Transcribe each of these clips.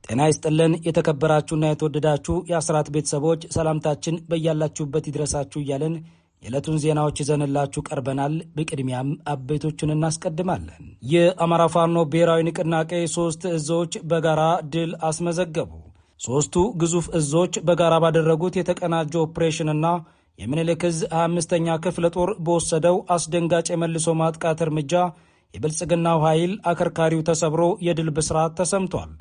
ጤና ይስጥልን የተከበራችሁና የተወደዳችሁ የአስራት ቤተሰቦች ሰላምታችን በእያላችሁበት ይድረሳችሁ እያልን የዕለቱን ዜናዎች ይዘንላችሁ ቀርበናል። በቅድሚያም አበይቶቹን እናስቀድማለን። የአማራ ፋኖ ብሔራዊ ንቅናቄ 3 እዞች በጋራ ድል አስመዘገቡ። 3ቱ ግዙፍ እዞች በጋራ ባደረጉት የተቀናጀ ኦፕሬሽንና የምኒልክ ዕዝ 25ኛ ክፍለ ጦር በወሰደው አስደንጋጭ የመልሶ ማጥቃት እርምጃ የብልጽግናው ኃይል አከርካሪው ተሰብሮ የድል ብስራት ተሰምቷል።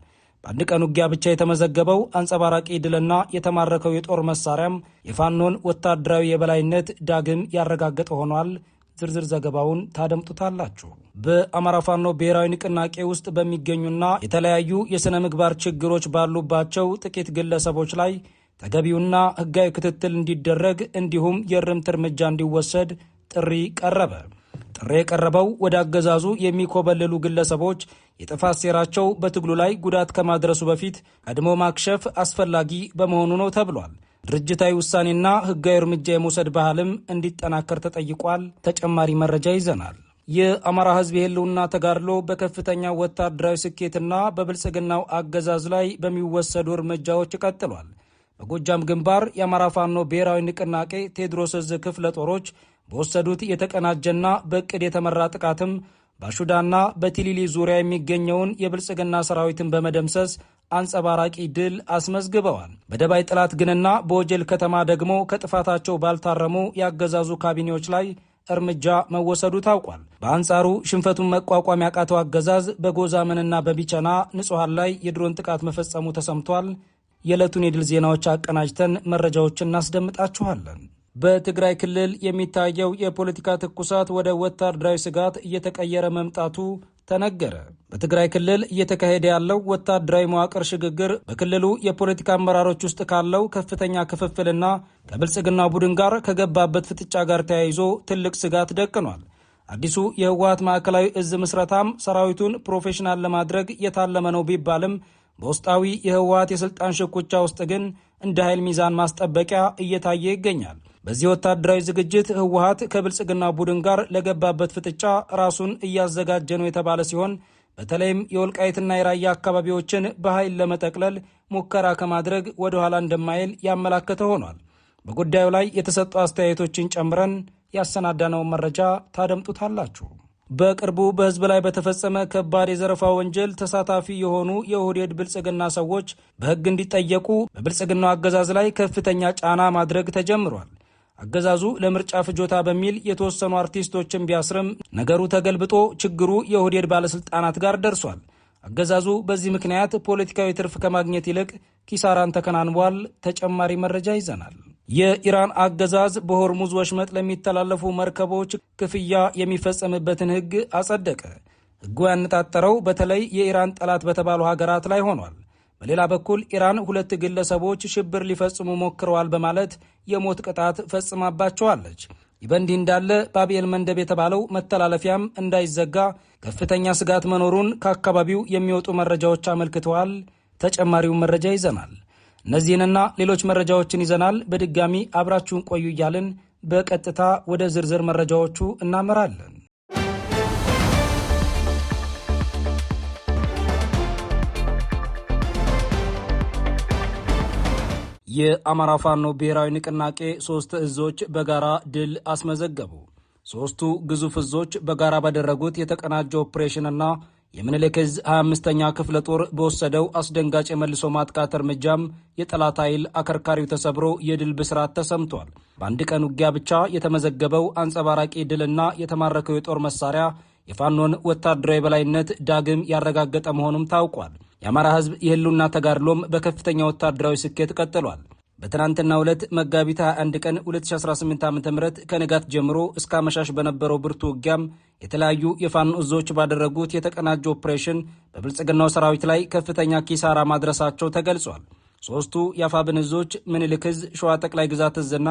በአንድ ቀን ውጊያ ብቻ የተመዘገበው አንጸባራቂ ድልና የተማረከው የጦር መሳሪያም የፋኖን ወታደራዊ የበላይነት ዳግም ያረጋገጠ ሆኗል። ዝርዝር ዘገባውን ታደምጡታላችሁ። በአማራ ፋኖ ብሔራዊ ንቅናቄ ውስጥ በሚገኙና የተለያዩ የሥነ ምግባር ችግሮች ባሉባቸው ጥቂት ግለሰቦች ላይ ተገቢውና ሕጋዊ ክትትል እንዲደረግ እንዲሁም የእርምት እርምጃ እንዲወሰድ ጥሪ ቀረበ። ጥሪ የቀረበው ወደ አገዛዙ የሚኮበልሉ ግለሰቦች የጥፋት ሴራቸው በትግሉ ላይ ጉዳት ከማድረሱ በፊት ቀድሞ ማክሸፍ አስፈላጊ በመሆኑ ነው ተብሏል። ድርጅታዊ ውሳኔና ሕጋዊ እርምጃ የመውሰድ ባህልም እንዲጠናከር ተጠይቋል። ተጨማሪ መረጃ ይዘናል። የአማራ ሕዝብ የህልውና ተጋድሎ በከፍተኛ ወታደራዊ ስኬትና በብልጽግናው አገዛዝ ላይ በሚወሰዱ እርምጃዎች ቀጥሏል። በጎጃም ግንባር የአማራ ፋኖ ብሔራዊ ንቅናቄ ቴዎድሮስ ዕዝ ክፍለ ጦሮች በወሰዱት የተቀናጀና በእቅድ የተመራ ጥቃትም በአሹዳና በቲሊሊ ዙሪያ የሚገኘውን የብልጽግና ሰራዊትን በመደምሰስ አንጸባራቂ ድል አስመዝግበዋል። በደባይ ጥላት ግንና በወጀል ከተማ ደግሞ ከጥፋታቸው ባልታረሙ ያገዛዙ ካቢኔዎች ላይ እርምጃ መወሰዱ ታውቋል። በአንጻሩ ሽንፈቱን መቋቋም ያቃተው አገዛዝ በጎዛመንና በቢቸና ንጹሐን ላይ የድሮን ጥቃት መፈጸሙ ተሰምቷል። የዕለቱን የድል ዜናዎች አቀናጅተን መረጃዎችን እናስደምጣችኋለን። በትግራይ ክልል የሚታየው የፖለቲካ ትኩሳት ወደ ወታደራዊ ስጋት እየተቀየረ መምጣቱ ተነገረ። በትግራይ ክልል እየተካሄደ ያለው ወታደራዊ መዋቅር ሽግግር በክልሉ የፖለቲካ አመራሮች ውስጥ ካለው ከፍተኛ ክፍፍልና ከብልጽግና ቡድን ጋር ከገባበት ፍጥጫ ጋር ተያይዞ ትልቅ ስጋት ደቅኗል። አዲሱ የህወሓት ማዕከላዊ ዕዝ ምስረታም ሰራዊቱን ፕሮፌሽናል ለማድረግ የታለመ ነው ቢባልም በውስጣዊ የህወሓት የስልጣን ሽኩቻ ውስጥ ግን እንደ ኃይል ሚዛን ማስጠበቂያ እየታየ ይገኛል። በዚህ ወታደራዊ ዝግጅት ህወሓት ከብልጽግና ቡድን ጋር ለገባበት ፍጥጫ ራሱን እያዘጋጀ ነው የተባለ ሲሆን በተለይም የወልቃይትና የራያ አካባቢዎችን በኃይል ለመጠቅለል ሙከራ ከማድረግ ወደ ኋላ እንደማይል ያመላከተ ሆኗል። በጉዳዩ ላይ የተሰጡ አስተያየቶችን ጨምረን ያሰናዳነውን መረጃ ታደምጡታላችሁ። በቅርቡ በህዝብ ላይ በተፈጸመ ከባድ የዘረፋ ወንጀል ተሳታፊ የሆኑ የኦህዴድ ብልጽግና ሰዎች በህግ እንዲጠየቁ በብልጽግናው አገዛዝ ላይ ከፍተኛ ጫና ማድረግ ተጀምሯል። አገዛዙ ለምርጫ ፍጆታ በሚል የተወሰኑ አርቲስቶችን ቢያስርም ነገሩ ተገልብጦ ችግሩ የኦህዴድ ባለስልጣናት ጋር ደርሷል። አገዛዙ በዚህ ምክንያት ፖለቲካዊ ትርፍ ከማግኘት ይልቅ ኪሳራን ተከናንቧል። ተጨማሪ መረጃ ይዘናል። የኢራን አገዛዝ በሆርሙዝ ወሽመጥ ለሚተላለፉ መርከቦች ክፍያ የሚፈጸምበትን ህግ አጸደቀ። ህጉ ያነጣጠረው በተለይ የኢራን ጠላት በተባሉ ሀገራት ላይ ሆኗል። በሌላ በኩል ኢራን 2 ግለሰቦች ሽብር ሊፈጽሙ ሞክረዋል በማለት የሞት ቅጣት ፈጽማባቸዋለች። ይህ በእንዲህ እንዳለ ባቢኤል መንደብ የተባለው መተላለፊያም እንዳይዘጋ ከፍተኛ ስጋት መኖሩን ከአካባቢው የሚወጡ መረጃዎች አመልክተዋል። ተጨማሪውን መረጃ ይዘናል። እነዚህንና ሌሎች መረጃዎችን ይዘናል። በድጋሚ አብራችሁን ቆዩ እያልን በቀጥታ ወደ ዝርዝር መረጃዎቹ እናመራለን። የአማራ ፋኖ ብሔራዊ ንቅናቄ 3 እዞች በጋራ ድል አስመዘገቡ። 3ቱ ግዙፍ እዞች በጋራ ባደረጉት የተቀናጀ ኦፕሬሽንና የምኒልክ ዕዝ 25ኛ ክፍለ ጦር በወሰደው አስደንጋጭ የመልሶ ማጥቃት እርምጃም የጠላት ኃይል አከርካሪው ተሰብሮ የድል ብስራት ተሰምቷል። በአንድ ቀን ውጊያ ብቻ የተመዘገበው አንጸባራቂ ድልና የተማረከው የጦር መሳሪያ የፋኖን ወታደራዊ የበላይነት ዳግም ያረጋገጠ መሆኑም ታውቋል። የአማራ ሕዝብ የህልውና ተጋድሎም በከፍተኛ ወታደራዊ ስኬት ቀጥሏል። በትናንትናው ዕለት መጋቢት 21 ቀን 2018 ዓ.ም ከንጋት ጀምሮ እስከ አመሻሽ በነበረው ብርቱ ውጊያም የተለያዩ የፋኖ እዞች ባደረጉት የተቀናጀ ኦፕሬሽን በብልጽግናው ሰራዊት ላይ ከፍተኛ ኪሳራ ማድረሳቸው ተገልጿል። 3ቱ የአፋብን እዞች ምኒልክ ዕዝ፣ ሸዋ ጠቅላይ ግዛት ዕዝና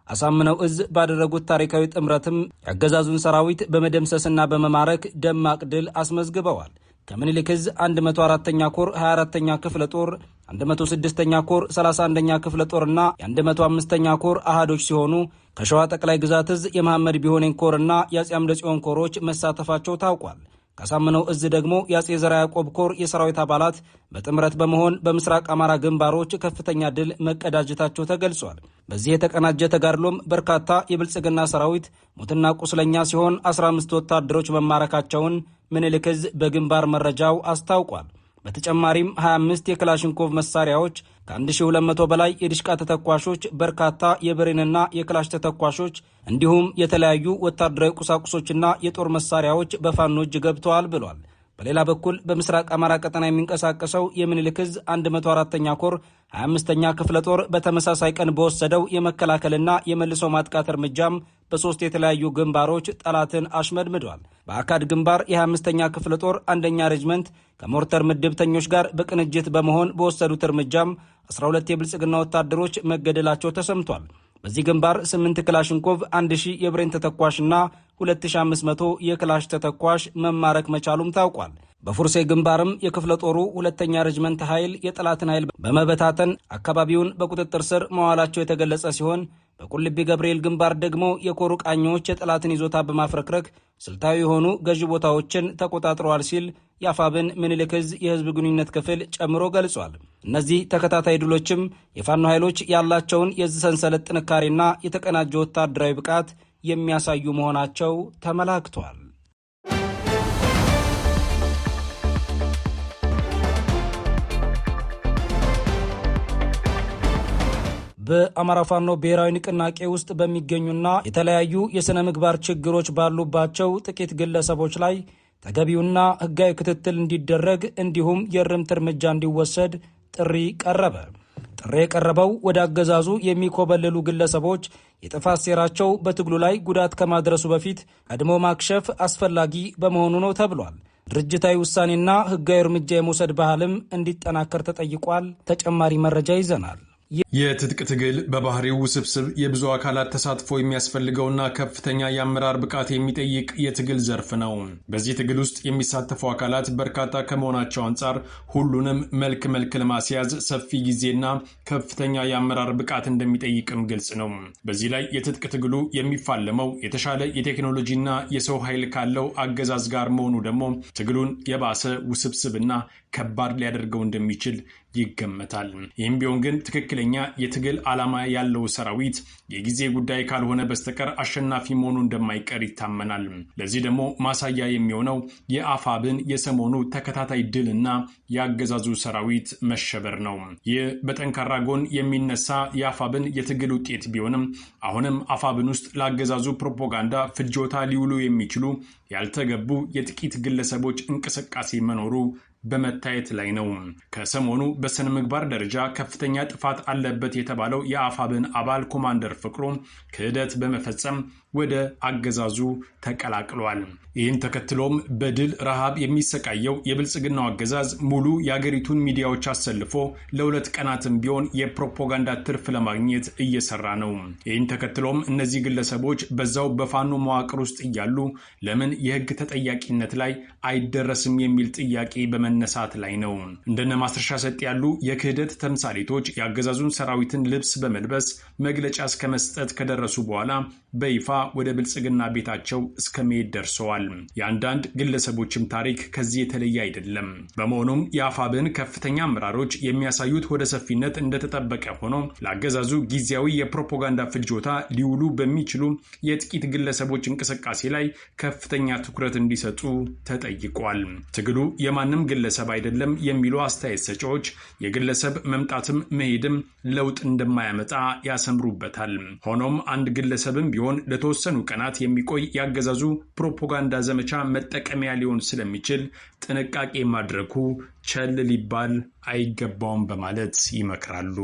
አሳምነው ዕዝ ባደረጉት ታሪካዊ ጥምረትም ያገዛዙን ሰራዊት በመደምሰስና በመማረክ ደማቅ ድል አስመዝግበዋል። ከምኒልክ ዕዝ 104ኛ ኮር 24ኛ ክፍለ ጦር 106ኛ ኮር 31ኛ ክፍለ ጦርና የ105ኛ ኮር አሃዶች ሲሆኑ ከሸዋ ጠቅላይ ግዛት ዕዝ የመሐመድ ቢሆኔን ኮርና የአፄ አምደ ጽዮን ኮሮች መሳተፋቸው ታውቋል። ካሳምነው እዝ ደግሞ የአጼ ዘርዓ ያዕቆብ ኮር የሰራዊት አባላት በጥምረት በመሆን በምስራቅ አማራ ግንባሮች ከፍተኛ ድል መቀዳጀታቸው ተገልጿል። በዚህ የተቀናጀ ተጋድሎም በርካታ የብልጽግና ሰራዊት ሞትና ቁስለኛ ሲሆን 15 ወታደሮች መማረካቸውን ምኒልክ እዝ በግንባር መረጃው አስታውቋል። በተጨማሪም 25 የክላሽንኮቭ መሳሪያዎች ከ1200 በላይ የዲሽቃ ተተኳሾች በርካታ የብሬንና የክላሽ ተተኳሾች እንዲሁም የተለያዩ ወታደራዊ ቁሳቁሶችና የጦር መሳሪያዎች በፋኖ እጅ ገብተዋል ብሏል። በሌላ በኩል በምስራቅ አማራ ቀጠና የሚንቀሳቀሰው የምኒልክ እዝ 104ኛ ኮር 25ኛ ክፍለ ጦር በተመሳሳይ ቀን በወሰደው የመከላከልና የመልሶ ማጥቃት እርምጃም በሶስት የተለያዩ ግንባሮች ጠላትን አሽመድምዷል። በአካድ ግንባር የ25ኛ ክፍለ ጦር አንደኛ ሬጅመንት ከሞርተር ምድብተኞች ጋር በቅንጅት በመሆን በወሰዱት እርምጃም 12 የብልጽግና ወታደሮች መገደላቸው ተሰምቷል። በዚህ ግንባር 8 ክላሽንኮቭ 1000 የብሬን ተተኳሽና 2500 የክላሽ ተተኳሽ መማረክ መቻሉም ታውቋል። በፉርሴ ግንባርም የክፍለ ጦሩ ሁለተኛ ሬጅመንት ኃይል የጠላትን ኃይል በመበታተን አካባቢውን በቁጥጥር ስር መዋላቸው የተገለጸ ሲሆን በቁልቢ ገብርኤል ግንባር ደግሞ የኮሩ ቃኞች የጠላትን ይዞታ በማፍረክረክ ስልታዊ የሆኑ ገዢ ቦታዎችን ተቆጣጥረዋል ሲል የአፋብን ምኒልክ እዝ የህዝብ ግንኙነት ክፍል ጨምሮ ገልጿል። እነዚህ ተከታታይ ድሎችም የፋኖ ኃይሎች ያላቸውን የዚህ ሰንሰለት ጥንካሬና የተቀናጀ ወታደራዊ ብቃት የሚያሳዩ መሆናቸው ተመላክቷል። በአማራ ፋኖ ብሔራዊ ንቅናቄ ውስጥ በሚገኙና የተለያዩ የሥነ ምግባር ችግሮች ባሉባቸው ጥቂት ግለሰቦች ላይ ተገቢውና ሕጋዊ ክትትል እንዲደረግ እንዲሁም የእርምት እርምጃ እንዲወሰድ ጥሪ ቀረበ። ጥሪ የቀረበው ወደ አገዛዙ የሚኮበልሉ ግለሰቦች የጥፋት ሴራቸው በትግሉ ላይ ጉዳት ከማድረሱ በፊት ቀድሞ ማክሸፍ አስፈላጊ በመሆኑ ነው ተብሏል። ድርጅታዊ ውሳኔና ሕጋዊ እርምጃ የመውሰድ ባህልም እንዲጠናከር ተጠይቋል። ተጨማሪ መረጃ ይዘናል። የትጥቅ ትግል በባህሪው ውስብስብ የብዙ አካላት ተሳትፎ የሚያስፈልገውና ከፍተኛ የአመራር ብቃት የሚጠይቅ የትግል ዘርፍ ነው። በዚህ ትግል ውስጥ የሚሳተፉ አካላት በርካታ ከመሆናቸው አንጻር ሁሉንም መልክ ለማስያዝ ሰፊ ጊዜና ከፍተኛ የአመራር ብቃት እንደሚጠይቅም ግልጽ ነው። በዚህ ላይ የትጥቅ ትግሉ የሚፋለመው የተሻለ የቴክኖሎጂና የሰው ኃይል ካለው አገዛዝ ጋር መሆኑ ደግሞ ትግሉን የባሰ ውስብስብና ከባድ ሊያደርገው እንደሚችል ይገመታል። ይህም ቢሆን ግን ትክክለኛ የትግል ዓላማ ያለው ሰራዊት የጊዜ ጉዳይ ካልሆነ በስተቀር አሸናፊ መሆኑ እንደማይቀር ይታመናል። ለዚህ ደግሞ ማሳያ የሚሆነው የአፋብን የሰሞኑ ተከታታይ ድልና የአገዛዙ ሰራዊት መሸበር ነው። ይህ በጠንካራ ጎን የሚነሳ የአፋብን የትግል ውጤት ቢሆንም አሁንም አፋብን ውስጥ ለአገዛዙ ፕሮፓጋንዳ ፍጆታ ሊውሉ የሚችሉ ያልተገቡ የጥቂት ግለሰቦች እንቅስቃሴ መኖሩ በመታየት ላይ ነው። ከሰሞኑ በስነ ምግባር ደረጃ ከፍተኛ ጥፋት አለበት የተባለው የአፋብን አባል ኮማንደር ፍቅሩ ክህደት በመፈጸም ወደ አገዛዙ ተቀላቅሏል። ይህን ተከትሎም በድል ረሃብ የሚሰቃየው የብልጽግናው አገዛዝ ሙሉ የአገሪቱን ሚዲያዎች አሰልፎ ለ2 ቀናትም ቢሆን የፕሮፓጋንዳ ትርፍ ለማግኘት እየሰራ ነው። ይህን ተከትሎም እነዚህ ግለሰቦች በዛው በፋኖ መዋቅር ውስጥ እያሉ ለምን የህግ ተጠያቂነት ላይ አይደረስም የሚል ጥያቄ በመነሳት ላይ ነው። እንደነ ማስረሻ ሰጥ ያሉ የክህደት ተምሳሌቶች የአገዛዙን ሰራዊትን ልብስ በመልበስ መግለጫ እስከ መስጠት ከደረሱ በኋላ በይፋ ወደ ብልጽግና ቤታቸው እስከ መሄድ ደርሰዋል። የአንዳንድ ግለሰቦችም ታሪክ ከዚህ የተለየ አይደለም። በመሆኑም የአፋብን ከፍተኛ አመራሮች የሚያሳዩት ወደ ሰፊነት እንደተጠበቀ ሆኖ ለአገዛዙ ጊዜያዊ የፕሮፓጋንዳ ፍጆታ ሊውሉ በሚችሉ የጥቂት ግለሰቦች እንቅስቃሴ ላይ ከፍተኛ ትኩረት እንዲሰጡ ተጠይቋል። ትግሉ የማንም ግለሰብ አይደለም የሚሉ አስተያየት ሰጪዎች የግለሰብ መምጣትም መሄድም ለውጥ እንደማያመጣ ያሰምሩበታል። ሆኖም አንድ ግለሰብም ቢሆን ለተወሰኑ ቀናት የሚቆይ ያገዛዙ ፕሮፓጋንዳ ዘመቻ መጠቀሚያ ሊሆን ስለሚችል ጥንቃቄ ማድረጉ ቸል ሊባል አይገባውም በማለት ይመክራሉ።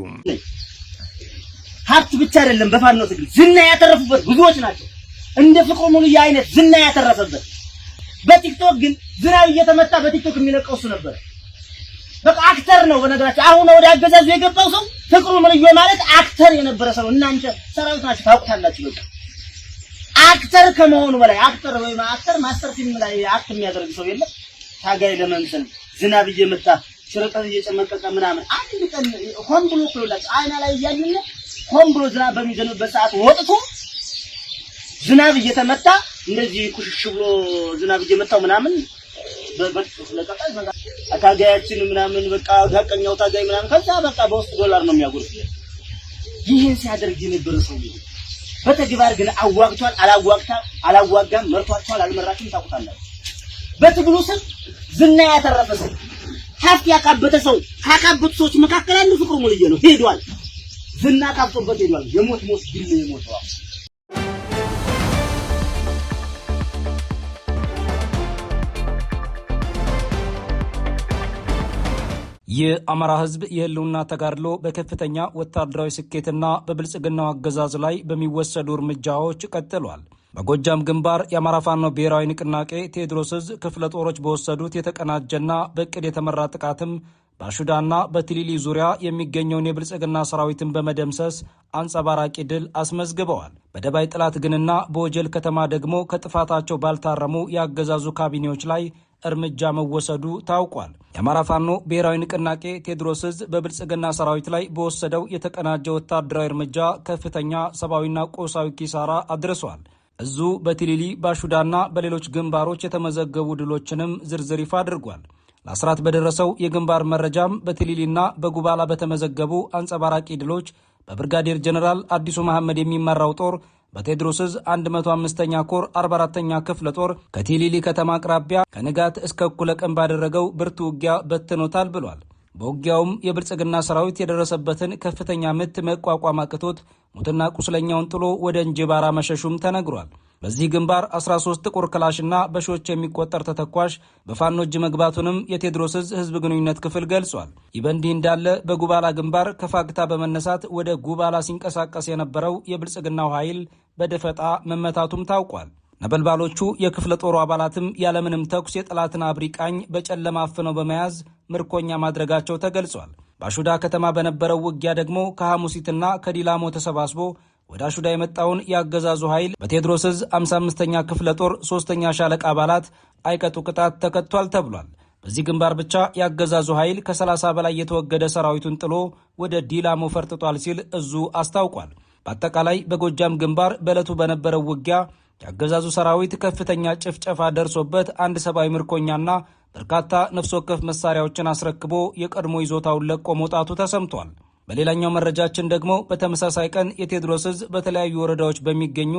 ሀብት ብቻ አይደለም በፋኖ ትግል ዝና ያተረፉበት ብዙዎች ናቸው። እንደ ፍቅሩ ሙሉዬ አይነት ዝና ያተረፈበት። በቲክቶክ ግን ዝናብ እየተመታ በቲክቶክ የሚለቀው እሱ ነበር። በቃ አክተር ነው። በነገራችን አሁን ወደ አገዛዙ የገባው ሰው ፍቅሩ ሙሉዬ ማለት አክተር የነበረ ሰው እናንተ ሰራዊት ናችሁ ታውቁታላችሁ። በቃ አክተር ከመሆኑ በላይ አክተር ወይ አክተር ማስተር ፊልም ላይ አክት የሚያደርግ ሰው የለም። ታጋይ ለመምሰል ዝናብ እየመታ ሽረቀት እየጨመቀቀ ምናምን አንድ ቀን ሆን ብሎ ይላል አይና ላይ እያልን ሆን ብሎ ዝናብ በሚዘንብበት ሰዓት ወጥቶ ዝናብ እየተመታ እንደዚህ ኩሽሽ ብሎ ዝናብ እየመታው ምናምን በጥቅስ ለቀጣ አታጋያችን ምናምን በቃ ጋቀኛው ታጋይ ምናምን ከዛ በቃ በውስጥ ዶላር ነው የሚያጎርፍ። ይሄን ሲያደርግ የነበረ ሰው ነው። በተግባር ግን አዋግቷል አላዋጋም፣ መርቷቸዋል አልመራችም ታውቁታላችሁ። በትግሉ ስም ዝና ያተረፈ ሰው ሀብት ያካበተ ሰው ካካበቱ ሰዎች መካከል አንዱ ፍቅሩ ሙሉዬ ነው። ሄዷል፣ ዝና ካብቶበት ሄዷል። የሞት ግን የሞተው የአማራ ህዝብ የህልውና ተጋድሎ በከፍተኛ ወታደራዊ ስኬትና በብልጽግናው አገዛዝ ላይ በሚወሰዱ እርምጃዎች ቀጥሏል። በጎጃም ግንባር የአማራ ፋኖ ብሔራዊ ንቅናቄ ቴዎድሮስ ዕዝ ክፍለ ጦሮች በወሰዱት የተቀናጀና በእቅድ የተመራ ጥቃትም በአሹዳና በትሊሊ ዙሪያ የሚገኘውን የብልጽግና ሰራዊትን በመደምሰስ አንጸባራቂ ድል አስመዝግበዋል። በደባይ ጥላት ግንና በወጀል ከተማ ደግሞ ከጥፋታቸው ባልታረሙ የአገዛዙ ካቢኔዎች ላይ እርምጃ መወሰዱ ታውቋል። የአማራ ፋኖ ብሔራዊ ንቅናቄ ቴዎድሮስ ዕዝ በብልጽግና ሰራዊት ላይ በወሰደው የተቀናጀ ወታደራዊ እርምጃ ከፍተኛ ሰብአዊና ቁሳዊ ኪሳራ አድርሷል። እዙ በትሊሊ በአሹዳና በሌሎች ግንባሮች የተመዘገቡ ድሎችንም ዝርዝር ይፋ አድርጓል። ለአስራት በደረሰው የግንባር መረጃም በትሊሊና በጉባላ በተመዘገቡ አንጸባራቂ ድሎች በብርጋዴር ጀነራል አዲሱ መሐመድ የሚመራው ጦር በቴዎድሮስ ዕዝ 105ኛ ኮር 44ኛ ክፍለ ጦር ከቲሊሊ ከተማ አቅራቢያ ከንጋት እስከ እኩለ ቀን ባደረገው ብርቱ ውጊያ በትኖታል ብሏል። በውጊያውም የብልጽግና ሰራዊት የደረሰበትን ከፍተኛ ምት መቋቋም አቅቶት ሙትና ቁስለኛውን ጥሎ ወደ እንጅባራ መሸሹም ተነግሯል። በዚህ ግንባር 13 ጥቁር ክላሽና በሺዎች የሚቆጠር ተተኳሽ በፋኖ እጅ መግባቱንም የቴዎድሮስ ዕዝ ህዝብ ግንኙነት ክፍል ገልጿል። ይህ በእንዲህ እንዳለ በጉባላ ግንባር ከፋግታ በመነሳት ወደ ጉባላ ሲንቀሳቀስ የነበረው የብልጽግናው ኃይል በደፈጣ መመታቱም ታውቋል። ነበልባሎቹ የክፍለ ጦሩ አባላትም ያለምንም ተኩስ የጠላትን አብሪ ቃኝ በጨለማ አፍነው በመያዝ ምርኮኛ ማድረጋቸው ተገልጿል። በአሹዳ ከተማ በነበረው ውጊያ ደግሞ ከሐሙሲትና ከዲላሞ ተሰባስቦ ወደ አሹዳ የመጣውን የአገዛዙ ኃይል በቴዎድሮስ ዕዝ 55ኛ ክፍለ ጦር 3ኛ ሻለቃ አባላት አይቀጡ ቅጣት ተቀጥቷል ተብሏል። በዚህ ግንባር ብቻ የአገዛዙ ኃይል ከ30 በላይ የተወገደ ሰራዊቱን ጥሎ ወደ ዲላሞ ፈርጥጧል ሲል እዙ አስታውቋል። በአጠቃላይ በጎጃም ግንባር በዕለቱ በነበረው ውጊያ የአገዛዙ ሰራዊት ከፍተኛ ጭፍጨፋ ደርሶበት አንድ ሰብአዊ ምርኮኛና በርካታ ነፍስ ወከፍ መሳሪያዎችን አስረክቦ የቀድሞ ይዞታውን ለቆ መውጣቱ ተሰምቷል። በሌላኛው መረጃችን ደግሞ በተመሳሳይ ቀን የቴዎድሮስ ዕዝ በተለያዩ ወረዳዎች በሚገኙ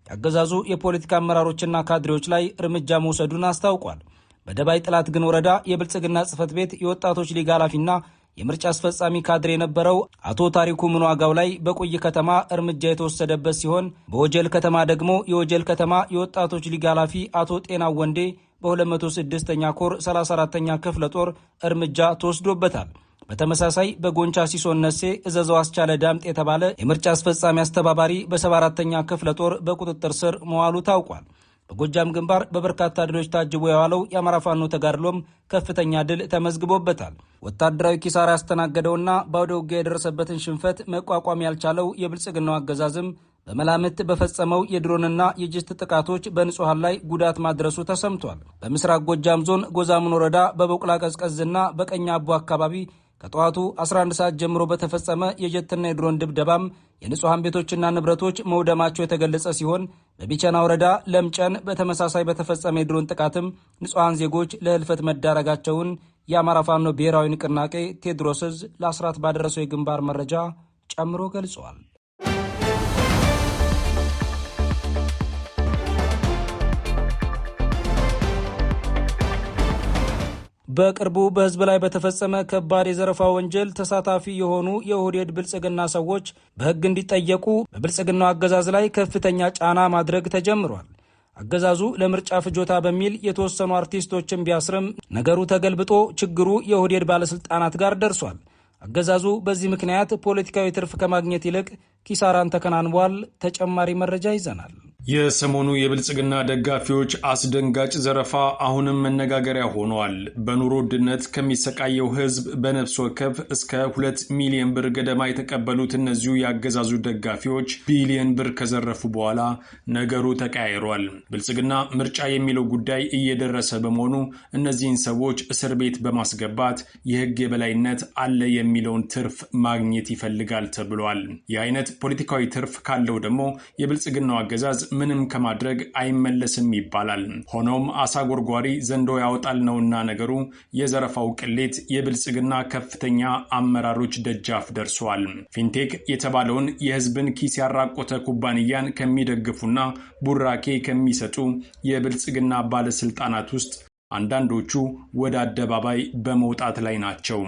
የአገዛዙ የፖለቲካ አመራሮችና ካድሬዎች ላይ እርምጃ መውሰዱን አስታውቋል። በደባይ ጥላት ግን ወረዳ የብልጽግና ጽሕፈት ቤት የወጣቶች ሊግ ኃላፊና የምርጫ አስፈጻሚ ካድሬ የነበረው አቶ ታሪኩ ምንዋጋው ላይ በቆይ ከተማ እርምጃ የተወሰደበት ሲሆን በወጀል ከተማ ደግሞ የወጀል ከተማ የወጣቶች ሊግ ኃላፊ አቶ ጤናው ወንዴ በ206ኛ ኮር 34ኛ ክፍለ ጦር እርምጃ ተወስዶበታል። በተመሳሳይ በጎንቻ ሲሶነሴ እዘዘው አስቻለ ዳምጥ የተባለ የምርጫ አስፈጻሚ አስተባባሪ በ74ኛ ክፍለ ጦር በቁጥጥር ስር መዋሉ ታውቋል። በጎጃም ግንባር በበርካታ ድሎች ታጅቦ የዋለው የአማራ ፋኖ ተጋድሎም ከፍተኛ ድል ተመዝግቦበታል። ወታደራዊ ኪሳራ ያስተናገደውና በአውደ ውጊያ የደረሰበትን ሽንፈት መቋቋም ያልቻለው የብልጽግናው አገዛዝም በመላምት በፈጸመው የድሮንና የጅስት ጥቃቶች በንጹሐን ላይ ጉዳት ማድረሱ ተሰምቷል። በምስራቅ ጎጃም ዞን ጎዛምን ወረዳ በበቁላ ቀዝቀዝና በቀኛ አቦ አካባቢ ከጠዋቱ 11 ሰዓት ጀምሮ በተፈጸመ የጀትና የድሮን ድብደባም የንጹሐን ቤቶችና ንብረቶች መውደማቸው የተገለጸ ሲሆን በቢቸና ወረዳ ለምጨን በተመሳሳይ በተፈጸመ የድሮን ጥቃትም ንጹሐን ዜጎች ለህልፈት መዳረጋቸውን የአማራ ፋኖ ብሔራዊ ንቅናቄ ቴዎድሮስ ዕዝ ለአስራት ባደረሰው የግንባር መረጃ ጨምሮ ገልጿል። በቅርቡ በህዝብ ላይ በተፈጸመ ከባድ የዘረፋ ወንጀል ተሳታፊ የሆኑ የኦህዴድ ብልጽግና ሰዎች በህግ እንዲጠየቁ በብልጽግናው አገዛዝ ላይ ከፍተኛ ጫና ማድረግ ተጀምሯል። አገዛዙ ለምርጫ ፍጆታ በሚል የተወሰኑ አርቲስቶችን ቢያስርም ነገሩ ተገልብጦ ችግሩ የኦህዴድ ባለስልጣናት ጋር ደርሷል። አገዛዙ በዚህ ምክንያት ፖለቲካዊ ትርፍ ከማግኘት ይልቅ ኪሳራን ተከናንቧል። ተጨማሪ መረጃ ይዘናል። የሰሞኑ የብልጽግና ደጋፊዎች አስደንጋጭ ዘረፋ አሁንም መነጋገሪያ ሆኗል። በኑሮ ውድነት ከሚሰቃየው ህዝብ በነፍስ ወከፍ እስከ 2 ሚሊዮን ብር ገደማ የተቀበሉት እነዚሁ ያገዛዙ ደጋፊዎች ቢሊዮን ብር ከዘረፉ በኋላ ነገሩ ተቀያይሯል። ብልጽግና ምርጫ የሚለው ጉዳይ እየደረሰ በመሆኑ እነዚህን ሰዎች እስር ቤት በማስገባት የህግ የበላይነት አለ የሚለውን ትርፍ ማግኘት ይፈልጋል ተብሏል። ይህ አይነት ፖለቲካዊ ትርፍ ካለው ደግሞ የብልጽግናው አገዛዝ ምንም ከማድረግ አይመለስም ይባላል። ሆኖም አሳ ጎርጓሪ ዘንዶ ያወጣል ነውና ነገሩ የዘረፋው ቅሌት የብልጽግና ከፍተኛ አመራሮች ደጃፍ ደርሷል። ፊንቴክ የተባለውን የህዝብን ኪስ ያራቆተ ኩባንያን ከሚደግፉና ቡራኬ ከሚሰጡ የብልጽግና ባለስልጣናት ውስጥ አንዳንዶቹ ወደ አደባባይ በመውጣት ላይ ናቸው።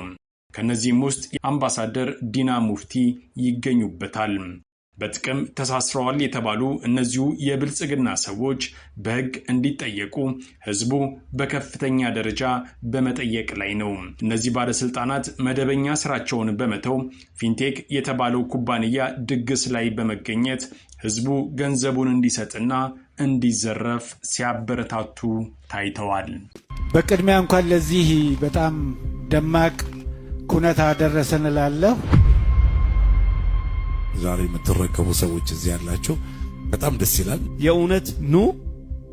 ከነዚህም ውስጥ አምባሳደር ዲና ሙፍቲ ይገኙበታል። በጥቅም ተሳስረዋል የተባሉ እነዚሁ የብልጽግና ሰዎች በህግ እንዲጠየቁ ህዝቡ በከፍተኛ ደረጃ በመጠየቅ ላይ ነው። እነዚህ ባለስልጣናት መደበኛ ስራቸውን በመተው ፊንቴክ የተባለው ኩባንያ ድግስ ላይ በመገኘት ህዝቡ ገንዘቡን እንዲሰጥና እንዲዘረፍ ሲያበረታቱ ታይተዋል። በቅድሚያ እንኳን ለዚህ በጣም ደማቅ ኩነት አደረሰን እላለሁ። ዛሬ የምትረከቡ ሰዎች እዚህ ያላችሁ በጣም ደስ ይላል። የእውነት ኑ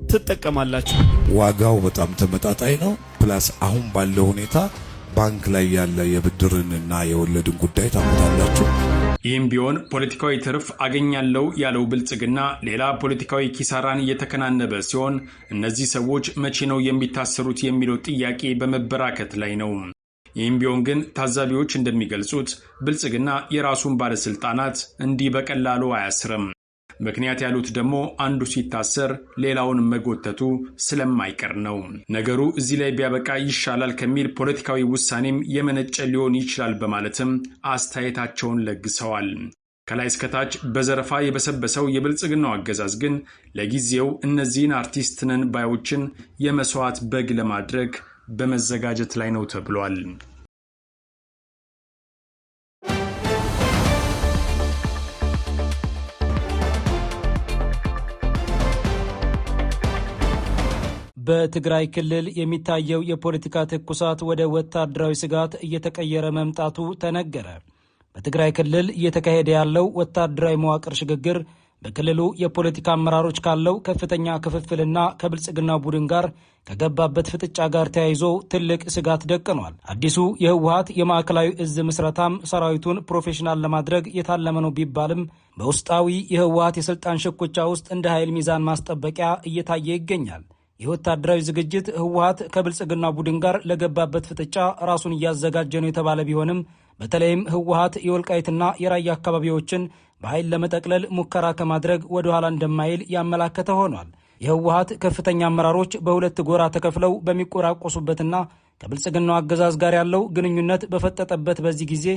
ትጠቀማላችሁ። ዋጋው በጣም ተመጣጣኝ ነው። ፕላስ አሁን ባለው ሁኔታ ባንክ ላይ ያለ የብድርንና የወለድን ጉዳይ ታመጣላችሁ። ይህም ቢሆን ፖለቲካዊ ትርፍ አገኛለሁ ያለው ብልጽግና ሌላ ፖለቲካዊ ኪሳራን እየተከናነበ ሲሆን እነዚህ ሰዎች መቼ ነው የሚታሰሩት የሚለው ጥያቄ በመበራከት ላይ ነው። ይህም ቢሆን ግን ታዛቢዎች እንደሚገልጹት ብልጽግና የራሱን ባለስልጣናት እንዲህ በቀላሉ አያስርም። ምክንያት ያሉት ደግሞ አንዱ ሲታሰር ሌላውን መጎተቱ ስለማይቀር ነው። ነገሩ እዚህ ላይ ቢያበቃ ይሻላል ከሚል ፖለቲካዊ ውሳኔም የመነጨ ሊሆን ይችላል በማለትም አስተያየታቸውን ለግሰዋል። ከላይ እስከታች በዘረፋ የበሰበሰው የብልጽግናው አገዛዝ ግን ለጊዜው እነዚህን አርቲስት ነን ባዮችን የመስዋዕት በግ ለማድረግ በመዘጋጀት ላይ ነው ተብሏል። በትግራይ ክልል የሚታየው የፖለቲካ ትኩሳት ወደ ወታደራዊ ስጋት እየተቀየረ መምጣቱ ተነገረ። በትግራይ ክልል እየተካሄደ ያለው ወታደራዊ መዋቅር ሽግግር በክልሉ የፖለቲካ አመራሮች ካለው ከፍተኛ ክፍፍልና ከብልጽግና ቡድን ጋር ከገባበት ፍጥጫ ጋር ተያይዞ ትልቅ ስጋት ደቅኗል። አዲሱ የህወሓት የማዕከላዊ እዝ ምስረታም ሰራዊቱን ፕሮፌሽናል ለማድረግ የታለመ ነው ቢባልም በውስጣዊ የህወሓት የስልጣን ሽኩቻ ውስጥ እንደ ኃይል ሚዛን ማስጠበቂያ እየታየ ይገኛል። የወታደራዊ ዝግጅት ህወሓት ከብልጽግና ቡድን ጋር ለገባበት ፍጥጫ ራሱን እያዘጋጀ ነው የተባለ ቢሆንም በተለይም ህወሓት የወልቃይትና የራያ አካባቢዎችን በኃይል ለመጠቅለል ሙከራ ከማድረግ ወደ ኋላ እንደማይል ያመላከተ ሆኗል። የህወሓት ከፍተኛ አመራሮች በሁለት ጎራ ተከፍለው በሚቆራቆሱበትና ከብልጽግናው አገዛዝ ጋር ያለው ግንኙነት በፈጠጠበት በዚህ ጊዜ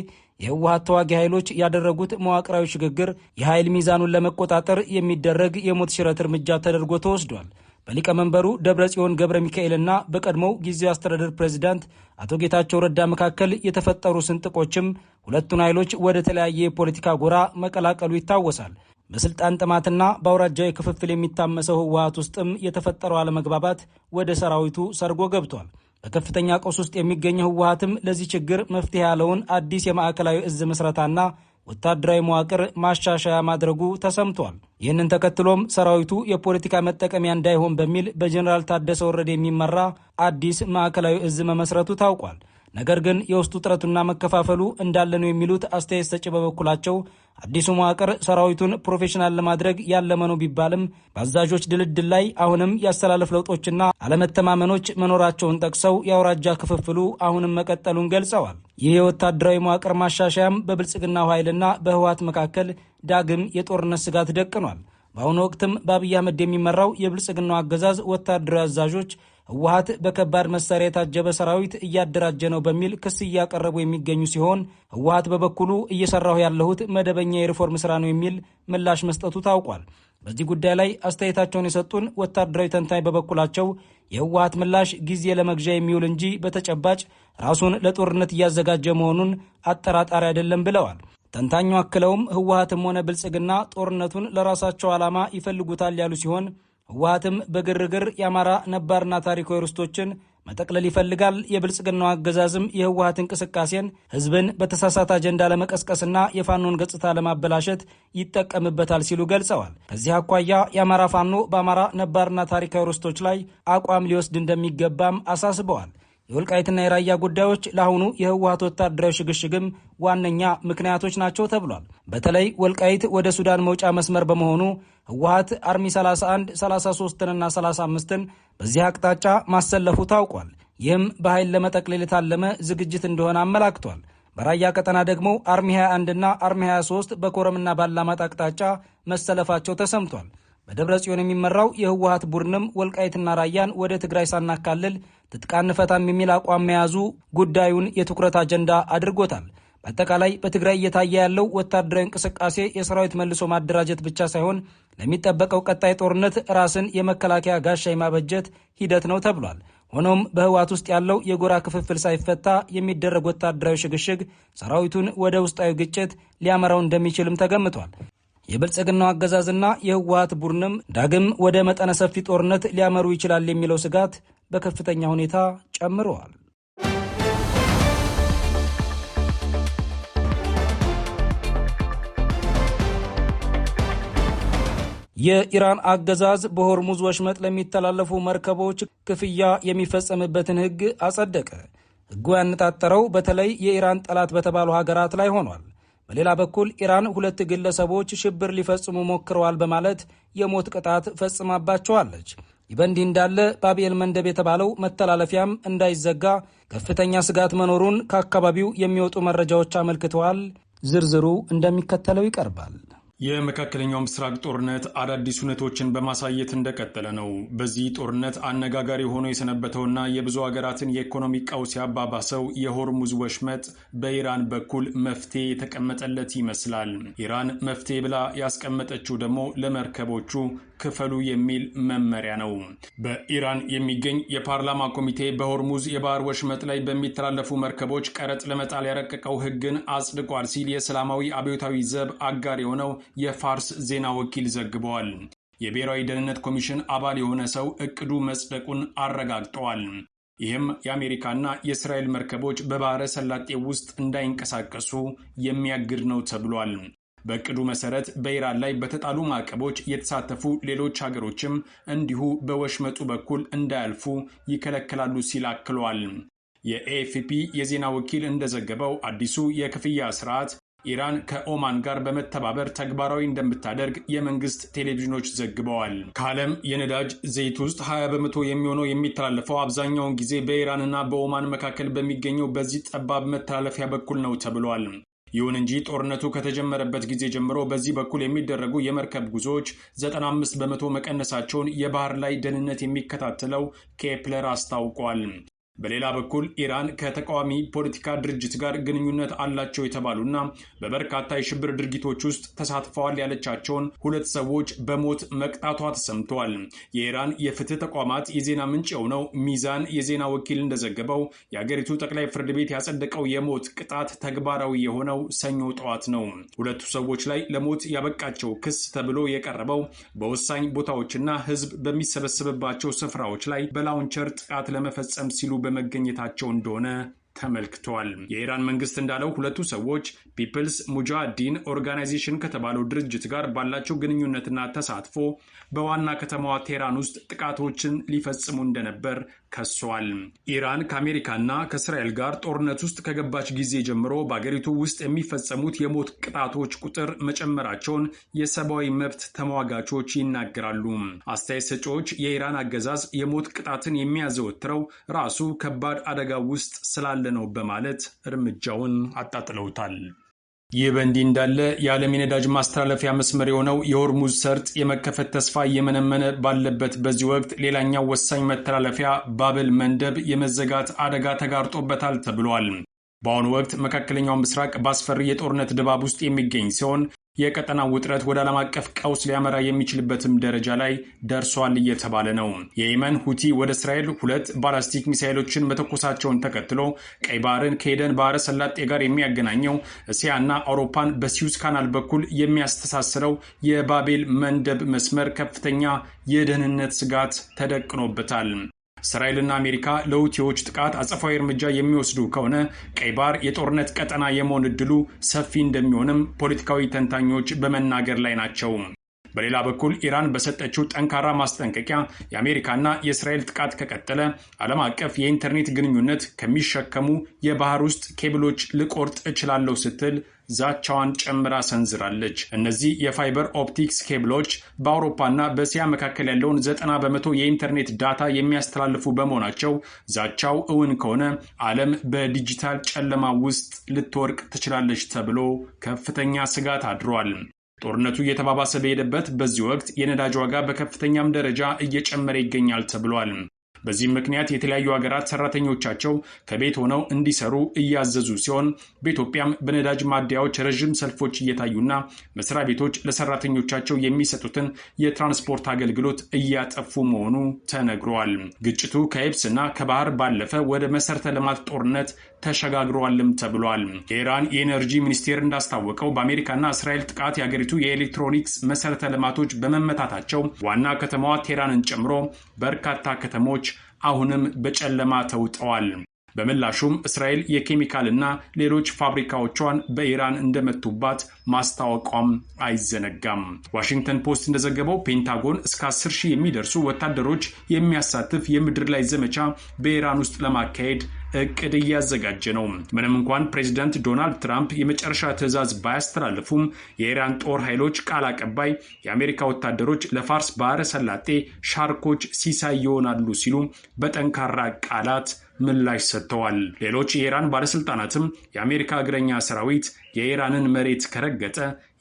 የህወሓት ተዋጊ ኃይሎች ያደረጉት መዋቅራዊ ሽግግር የኃይል ሚዛኑን ለመቆጣጠር የሚደረግ የሞት ሽረት እርምጃ ተደርጎ ተወስዷል። በሊቀመንበሩ ደብረጽዮን ገብረ ሚካኤልና በቀድሞው ጊዜያዊ አስተዳደር ፕሬዝዳንት አቶ ጌታቸው ረዳ መካከል የተፈጠሩ ስንጥቆችም ሁለቱን ኃይሎች ወደ ተለያየ የፖለቲካ ጎራ መቀላቀሉ ይታወሳል። በስልጣን ጥማትና በአውራጃዊ ክፍፍል የሚታመሰው ህወሓት ውስጥም የተፈጠረው አለመግባባት ወደ ሰራዊቱ ሰርጎ ገብቷል። በከፍተኛ ቀውስ ውስጥ የሚገኘው ህወሓትም ለዚህ ችግር መፍትሄ ያለውን አዲስ የማዕከላዊ እዝ ምስረታና ወታደራዊ መዋቅር ማሻሻያ ማድረጉ ተሰምቷል። ይህንን ተከትሎም ሰራዊቱ የፖለቲካ መጠቀሚያ እንዳይሆን በሚል በጀኔራል ታደሰ ወረደ የሚመራ አዲስ ማዕከላዊ እዝ መመስረቱ ታውቋል። ነገር ግን የውስጡ ጥረቱና መከፋፈሉ እንዳለ ነው የሚሉት አስተያየት ሰጪ በበኩላቸው አዲሱ መዋቅር ሰራዊቱን ፕሮፌሽናል ለማድረግ ያለመ ነው ቢባልም በአዛዦች ድልድል ላይ አሁንም ያስተላለፍ ለውጦችና አለመተማመኖች መኖራቸውን ጠቅሰው የአውራጃ ክፍፍሉ አሁንም መቀጠሉን ገልጸዋል። ይህ የወታደራዊ መዋቅር ማሻሻያም በብልጽግናው ኃይልና በህወሓት መካከል ዳግም የጦርነት ስጋት ደቅኗል። በአሁኑ ወቅትም በአብይ አህመድ የሚመራው የብልጽግናው አገዛዝ ወታደራዊ አዛዦች ህወሓት በከባድ መሳሪያ የታጀበ ሰራዊት እያደራጀ ነው በሚል ክስ እያቀረቡ የሚገኙ ሲሆን ህወሓት በበኩሉ እየሰራሁ ያለሁት መደበኛ የሪፎርም ስራ ነው የሚል ምላሽ መስጠቱ ታውቋል። በዚህ ጉዳይ ላይ አስተያየታቸውን የሰጡን ወታደራዊ ተንታኝ በበኩላቸው የህወሓት ምላሽ ጊዜ ለመግዣ የሚውል እንጂ በተጨባጭ ራሱን ለጦርነት እያዘጋጀ መሆኑን አጠራጣሪ አይደለም ብለዋል። ተንታኙ አክለውም ህወሓትም ሆነ ብልጽግና ጦርነቱን ለራሳቸው ዓላማ ይፈልጉታል ያሉ ሲሆን ህወሓትም በግርግር የአማራ ነባርና ታሪካዊ ርስቶችን መጠቅለል ይፈልጋል። የብልጽግናው አገዛዝም የህወሓት እንቅስቃሴን ህዝብን በተሳሳተ አጀንዳ ለመቀስቀስና የፋኖን ገጽታ ለማበላሸት ይጠቀምበታል ሲሉ ገልጸዋል። ከዚህ አኳያ የአማራ ፋኖ በአማራ ነባርና ታሪካዊ ርስቶች ላይ አቋም ሊወስድ እንደሚገባም አሳስበዋል። የወልቃይትና የራያ ጉዳዮች ለአሁኑ የህወሓት ወታደራዊ ሽግሽግም ዋነኛ ምክንያቶች ናቸው ተብሏል። በተለይ ወልቃይት ወደ ሱዳን መውጫ መስመር በመሆኑ ህወሓት አርሚ 31፣ 33ና 35ን በዚህ አቅጣጫ ማሰለፉ ታውቋል። ይህም በኃይል ለመጠቅለል የታለመ ዝግጅት እንደሆነ አመላክቷል። በራያ ቀጠና ደግሞ አርሚ 21 እና አርሚ 23 በኮረምና ባላማጣ አቅጣጫ መሰለፋቸው ተሰምቷል። በደብረ ጽዮን የሚመራው የህወሓት ቡድንም ወልቃይትና ራያን ወደ ትግራይ ሳናካልል ትጥቅ አንፈታም የሚል አቋም መያዙ ጉዳዩን የትኩረት አጀንዳ አድርጎታል። በአጠቃላይ በትግራይ እየታየ ያለው ወታደራዊ እንቅስቃሴ የሰራዊት መልሶ ማደራጀት ብቻ ሳይሆን ለሚጠበቀው ቀጣይ ጦርነት ራስን የመከላከያ ጋሻ የማበጀት ሂደት ነው ተብሏል። ሆኖም በህወሓት ውስጥ ያለው የጎራ ክፍፍል ሳይፈታ የሚደረግ ወታደራዊ ሽግሽግ ሰራዊቱን ወደ ውስጣዊ ግጭት ሊያመራው እንደሚችልም ተገምቷል። የብልጽግናው አገዛዝና የህወሓት ቡድንም ዳግም ወደ መጠነ ሰፊ ጦርነት ሊያመሩ ይችላል የሚለው ስጋት በከፍተኛ ሁኔታ ጨምረዋል። የኢራን አገዛዝ በሆርሙዝ ወሽመጥ ለሚተላለፉ መርከቦች ክፍያ የሚፈጸምበትን ህግ አጸደቀ። ህጉ ያነጣጠረው በተለይ የኢራን ጠላት በተባሉ ሀገራት ላይ ሆኗል። በሌላ በኩል ኢራን 2 ግለሰቦች ሽብር ሊፈጽሙ ሞክረዋል በማለት የሞት ቅጣት ፈጽማባቸዋለች። ይህ በእንዲህ እንዳለ ባቤል መንደብ የተባለው መተላለፊያም እንዳይዘጋ ከፍተኛ ስጋት መኖሩን ከአካባቢው የሚወጡ መረጃዎች አመልክተዋል። ዝርዝሩ እንደሚከተለው ይቀርባል። የመካከለኛው ምስራቅ ጦርነት አዳዲስ ሁነቶችን በማሳየት እንደቀጠለ ነው። በዚህ ጦርነት አነጋጋሪ ሆኖ የሰነበተውና የብዙ ሀገራትን የኢኮኖሚ ቀውስ ያባባሰው የሆርሙዝ ወሽመጥ በኢራን በኩል መፍትሄ የተቀመጠለት ይመስላል። ኢራን መፍትሄ ብላ ያስቀመጠችው ደግሞ ለመርከቦቹ ክፈሉ የሚል መመሪያ ነው። በኢራን የሚገኝ የፓርላማ ኮሚቴ በሆርሙዝ የባህር ወሽመጥ ላይ በሚተላለፉ መርከቦች ቀረጥ ለመጣል ያረቀቀው ህግን አጽድቋል ሲል የእስላማዊ አብዮታዊ ዘብ አጋር የሆነው የፋርስ ዜና ወኪል ዘግበዋል። የብሔራዊ ደህንነት ኮሚሽን አባል የሆነ ሰው እቅዱ መጽደቁን አረጋግጠዋል። ይህም የአሜሪካና የእስራኤል መርከቦች በባህረ ሰላጤ ውስጥ እንዳይንቀሳቀሱ የሚያግድ ነው ተብሏል። በእቅዱ መሰረት በኢራን ላይ በተጣሉ ማዕቀቦች የተሳተፉ ሌሎች ሀገሮችም እንዲሁ በወሽመጡ በኩል እንዳያልፉ ይከለከላሉ ሲል አክሏል። የኤኤፍፒ የዜና ወኪል እንደዘገበው አዲሱ የክፍያ ስርዓት ኢራን ከኦማን ጋር በመተባበር ተግባራዊ እንደምታደርግ የመንግስት ቴሌቪዥኖች ዘግበዋል። ከዓለም የነዳጅ ዘይት ውስጥ 20 በመቶ የሚሆነው የሚተላለፈው አብዛኛውን ጊዜ በኢራንና በኦማን መካከል በሚገኘው በዚህ ጠባብ መተላለፊያ በኩል ነው ተብሏል። ይሁን እንጂ ጦርነቱ ከተጀመረበት ጊዜ ጀምሮ በዚህ በኩል የሚደረጉ የመርከብ ጉዞዎች 95 በመቶ መቀነሳቸውን የባህር ላይ ደህንነት የሚከታተለው ኬፕለር አስታውቋል። በሌላ በኩል ኢራን ከተቃዋሚ ፖለቲካ ድርጅት ጋር ግንኙነት አላቸው የተባሉና በበርካታ የሽብር ድርጊቶች ውስጥ ተሳትፈዋል ያለቻቸውን 2 ሰዎች በሞት መቅጣቷ ተሰምተዋል። የኢራን የፍትህ ተቋማት የዜና ምንጭ የሆነው ሚዛን የዜና ወኪል እንደዘገበው የአገሪቱ ጠቅላይ ፍርድ ቤት ያጸደቀው የሞት ቅጣት ተግባራዊ የሆነው ሰኞ ጠዋት ነው። 2 ሰዎች ላይ ለሞት ያበቃቸው ክስ ተብሎ የቀረበው በወሳኝ ቦታዎችና ህዝብ በሚሰበሰብባቸው ስፍራዎች ላይ በላውንቸር ጥቃት ለመፈጸም ሲሉ በመገኘታቸው እንደሆነ ተመልክቷል። የኢራን መንግስት እንዳለው 2 ሰዎች ፒፕልስ ሙጃሂዲን ኦርጋናይዜሽን ከተባለው ድርጅት ጋር ባላቸው ግንኙነትና ተሳትፎ በዋና ከተማዋ ቴህራን ውስጥ ጥቃቶችን ሊፈጽሙ እንደነበር ከሷል። ኢራን ከአሜሪካና ከእስራኤል ጋር ጦርነት ውስጥ ከገባች ጊዜ ጀምሮ በአገሪቱ ውስጥ የሚፈጸሙት የሞት ቅጣቶች ቁጥር መጨመራቸውን የሰብአዊ መብት ተሟጋቾች ይናገራሉ። አስተያየት ሰጪዎች የኢራን አገዛዝ የሞት ቅጣትን የሚያዘወትረው ራሱ ከባድ አደጋ ውስጥ ስላለ ነው በማለት እርምጃውን አጣጥለውታል። ይህ በእንዲህ እንዳለ የዓለም የነዳጅ ማስተላለፊያ መስመር የሆነው የሆርሙዝ ሰርጥ የመከፈት ተስፋ እየመነመነ ባለበት በዚህ ወቅት ሌላኛው ወሳኝ መተላለፊያ ባቤል መንደብ የመዘጋት አደጋ ተጋርጦበታል ተብሏል። በአሁኑ ወቅት መካከለኛው ምስራቅ በአስፈሪ የጦርነት ድባብ ውስጥ የሚገኝ ሲሆን የቀጠናው ውጥረት ወደ ዓለም አቀፍ ቀውስ ሊያመራ የሚችልበትም ደረጃ ላይ ደርሷል እየተባለ ነው። የየመን ሁቲ ወደ እስራኤል 2 ባላስቲክ ሚሳይሎችን መተኮሳቸውን ተከትሎ ቀይ ባህርን ከኤደን ባህረ ሰላጤ ጋር የሚያገናኘው እስያና አውሮፓን በሲዩዝ ካናል በኩል የሚያስተሳስረው የባቤል መንደብ መስመር ከፍተኛ የደህንነት ስጋት ተደቅኖበታል። እስራኤልና አሜሪካ ለሁቲዎች ጥቃት አጸፋዊ እርምጃ የሚወስዱ ከሆነ ቀይ ባህር የጦርነት ቀጠና የመሆን እድሉ ሰፊ እንደሚሆንም ፖለቲካዊ ተንታኞች በመናገር ላይ ናቸው። በሌላ በኩል ኢራን በሰጠችው ጠንካራ ማስጠንቀቂያ የአሜሪካና የእስራኤል ጥቃት ከቀጠለ ዓለም አቀፍ የኢንተርኔት ግንኙነት ከሚሸከሙ የባህር ውስጥ ኬብሎች ልቆርጥ እችላለሁ ስትል ዛቻዋን ጨምራ ሰንዝራለች። እነዚህ የፋይበር ኦፕቲክስ ኬብሎች በአውሮፓና በእስያ መካከል ያለውን 90% የኢንተርኔት ዳታ የሚያስተላልፉ በመሆናቸው ዛቻው እውን ከሆነ ዓለም በዲጂታል ጨለማ ውስጥ ልትወርቅ ትችላለች ተብሎ ከፍተኛ ስጋት አድሯል። ጦርነቱ እየተባባሰ በሄደበት በዚህ ወቅት የነዳጅ ዋጋ በከፍተኛም ደረጃ እየጨመረ ይገኛል ተብሏል። በዚህም ምክንያት የተለያዩ ሀገራት ሰራተኞቻቸው ከቤት ሆነው እንዲሰሩ እያዘዙ ሲሆን በኢትዮጵያም በነዳጅ ማደያዎች ረዥም ሰልፎች እየታዩና መስሪያ ቤቶች ለሰራተኞቻቸው የሚሰጡትን የትራንስፖርት አገልግሎት እያጠፉ መሆኑ ተነግሯል። ግጭቱ ከየብስና ከባህር ባለፈ ወደ መሰረተ ልማት ጦርነት ተሸጋግሯልም ተብሏል። የኢራን የኤነርጂ ሚኒስቴር እንዳስታወቀው በአሜሪካና እስራኤል ጥቃት የአገሪቱ የኤሌክትሮኒክስ መሰረተ ልማቶች በመመታታቸው ዋና ከተማዋ ቴህራንን ጨምሮ በርካታ ከተሞች አሁንም በጨለማ ተውጠዋል። በምላሹም እስራኤል የኬሚካልና ሌሎች ፋብሪካዎቿን በኢራን እንደመቱባት ማስታወቋም አይዘነጋም። ዋሽንግተን ፖስት እንደዘገበው ፔንታጎን እስከ 10,000 የሚደርሱ ወታደሮች የሚያሳትፍ የምድር ላይ ዘመቻ በኢራን ውስጥ ለማካሄድ እቅድ እያዘጋጀ ነው። ምንም እንኳን ፕሬዚዳንት ዶናልድ ትራምፕ የመጨረሻ ትዕዛዝ ባያስተላልፉም የኢራን ጦር ኃይሎች ቃል አቀባይ የአሜሪካ ወታደሮች ለፋርስ ባህረ ሰላጤ ሻርኮች ሲሳይ ይሆናሉ ሲሉ በጠንካራ ቃላት ምላሽ ሰጥተዋል። ሌሎች የኢራን ባለስልጣናትም የአሜሪካ እግረኛ ሰራዊት የኢራንን መሬት ከረገጠ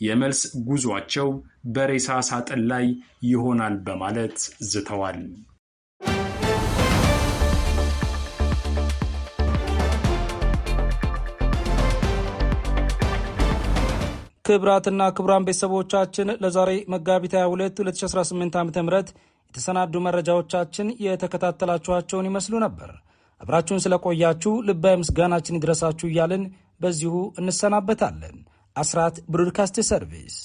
የመልስ ጉዟቸው በሬሳ ሳጥን ላይ ይሆናል በማለት ዝተዋል። ክብራትና ክቡራን ቤተሰቦቻችን ለዛሬ መጋቢት 22 2018 ዓ.ም የተሰናዱ መረጃዎቻችን የተከታተላችኋቸውን ይመስሉ ነበር። አብራችሁን ስለቆያችሁ ልባዊ ምስጋናችን ይድረሳችሁ እያልን በዚሁ እንሰናበታለን። አስራት ብሮድካስት ሰርቪስ